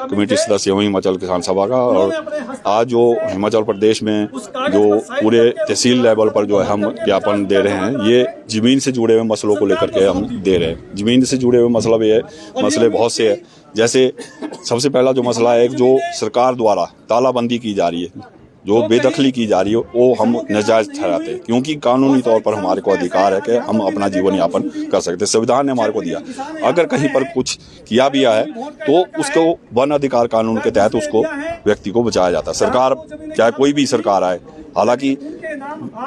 Committee सदस्य हूँ हिमाचल किसान सभा का। और आज जो हिमाचल प्रदेश में जो पूरे तहसील लेवल पर जो है हम ज्ञापन दे रहे हैं, ये ज़मीन से जुड़े हुए मसलों को लेकर के हम दे रहे हैं। ज़मीन से जुड़े हुए मसले बहुत से हैं। जैसे सबसे पहला जो मसला है, जो सरकार द्वारा तालाबंदी की जा रही है, जो बेदखली की जा रही है, वो हम नाजायज़ ठहराते हैं, क्योंकि कानूनी तौर पर हमारे को अधिकार है कि हम अपना जीवन यापन कर सकते हैं। संविधान ने हमारे को दिया, अगर कहीं पर कुछ किया भी है तो उसको वन अधिकार कानून के तहत उसको व्यक्ति को बचाया जाता है। सरकार चाहे कोई भी सरकार आए, हालांकि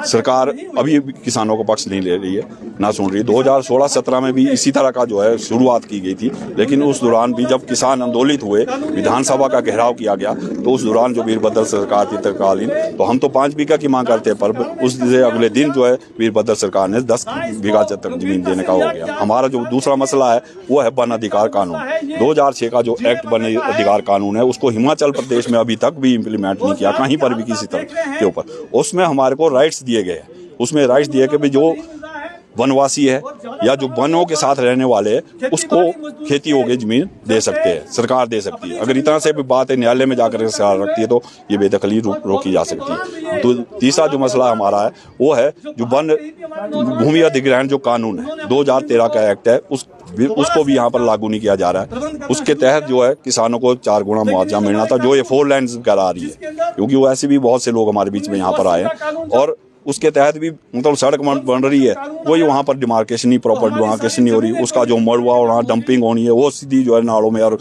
सरकार अभी किसानों को पक्ष नहीं ले रही है, ना सुन रही है। 2016-17 में भी इसी तरह का जो है शुरुआत की गई थी, लेकिन उस दौरान भी जब किसान आंदोलित हुए, विधानसभा का घेराव किया गया, तो उस दौरान जो वीरभद्र सरकार थी तत्कालीन, तो हम तो 5 बीघा की मांग करते हैं, पर उससे अगले दिन जो है वीरभद्र सरकार ने 10 बीघा तक जमीन देने का हो गया। हमारा जो दूसरा मसला है वो है वन अधिकार कानून। 2006 का जो एक्ट वन अधिकार कानून है, उसको हिमाचल प्रदेश में अभी तक भी इम्प्लीमेंट नहीं किया, कहीं पर भी किसी तरह के ऊपर। उसमें हमारे को राइट्स दिए गए हैं, उसमें राइट्स दिए कि भाई जो वनवासी है या जो वनों के साथ रहने वाले हैं, उसको खेती योग्य जमीन दे सकते हैं, सरकार दे सकती है। अगर इतना से भी बात है न्यायालय में जाकर सरकार रखती है, तो ये बेदखली रोकी जा सकती है। तो तीसरा जो मसला हमारा है वो है जो वन भूमि अधिग्रहण जो कानून है, 2013 का एक्ट है, उसको भी यहाँ पर लागू नहीं किया जा रहा है। उसके तहत जो है किसानों को 4 गुना मुआवजा मिलना था, जो ये 4 लाइन्स करा रही है, क्योंकि वो ऐसे भी बहुत से लोग हमारे बीच में यहाँ पर आए हैं। और उसके तहत भी मतलब सड़क बन रही है, कोई वहाँ पर डिमार्केशन नहीं, प्रॉपर डिमार्केशन नहीं हो रही। उसका जो मड़वा और वहाँ डंपिंग होनी है, वो सीधी जो है नालों में और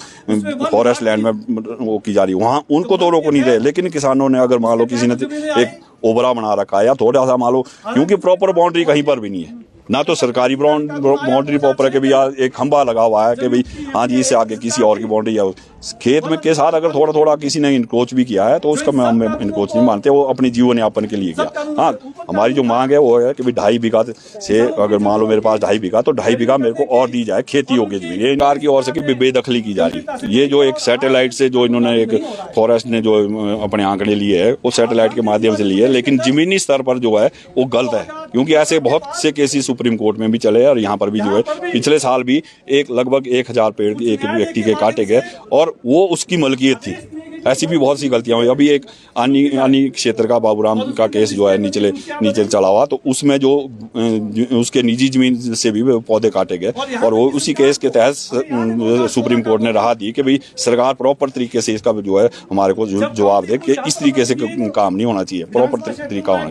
फॉरेस्ट लैंड में वो की जा रही है, वहाँ उनको तो रोक नहीं रहे। लेकिन किसानों ने अगर मान लो किसी ने एक ओबरा बना रखा है या थोड़ा सा मान लो, क्योंकि प्रॉपर बाउंड्री कहीं पर भी नहीं है, ना तो सरकारी बाउंड्री प्रॉपर है कि भैया एक खंभा लगा हुआ है कि भाई हाँ जी इससे आगे किसी और की बाउंड्री है। खेत में के साथ अगर थोड़ा थोड़ा किसी ने इनक्रोच भी किया है तो उसका हम इनक्रोच नहीं मानते, वो अपनी जीवन यापन के लिए किया। हाँ, हमारी जो मांग है वो है कि भाई 2.5 बीघा से, अगर मान लो मेरे पास 2.5 बीघा, तो 2.5 बीघा मेरे को और दी जाए खेती योग्य जमीन। ये सरकार की ओर से कि बेदखली की जा रही है। ये जो एक सैटेलाइट से जो इन्होंने एक फॉरेस्ट ने जो अपने आंकड़े लिए है, वो सैटेलाइट के माध्यम से लिए है, लेकिन जमीनी स्तर पर जो है वो गलत है, क्योंकि ऐसे बहुत से केसेस सुप्रीम कोर्ट में भी चले और यहाँ पर भी जो है पिछले साल भी लगभग 1000 पेड़ एक व्यक्ति के काटे गए और वो उसकी मलकियत थी। ऐसी भी बहुत सी गलतियां हुई। अभी एक आनी क्षेत्र का बाबूराम का केस जो है नीचे चला हुआ, तो उसमें जो उसके निजी जमीन से भी पौधे काटे गए और वो उसी केस के तहत सुप्रीम कोर्ट ने राहत दी कि भाई सरकार प्रॉपर तरीके से इसका जो है हमारे को जवाब दे कि इस तरीके से काम नहीं होना चाहिए, प्रॉपर तरीका होना चाहिए।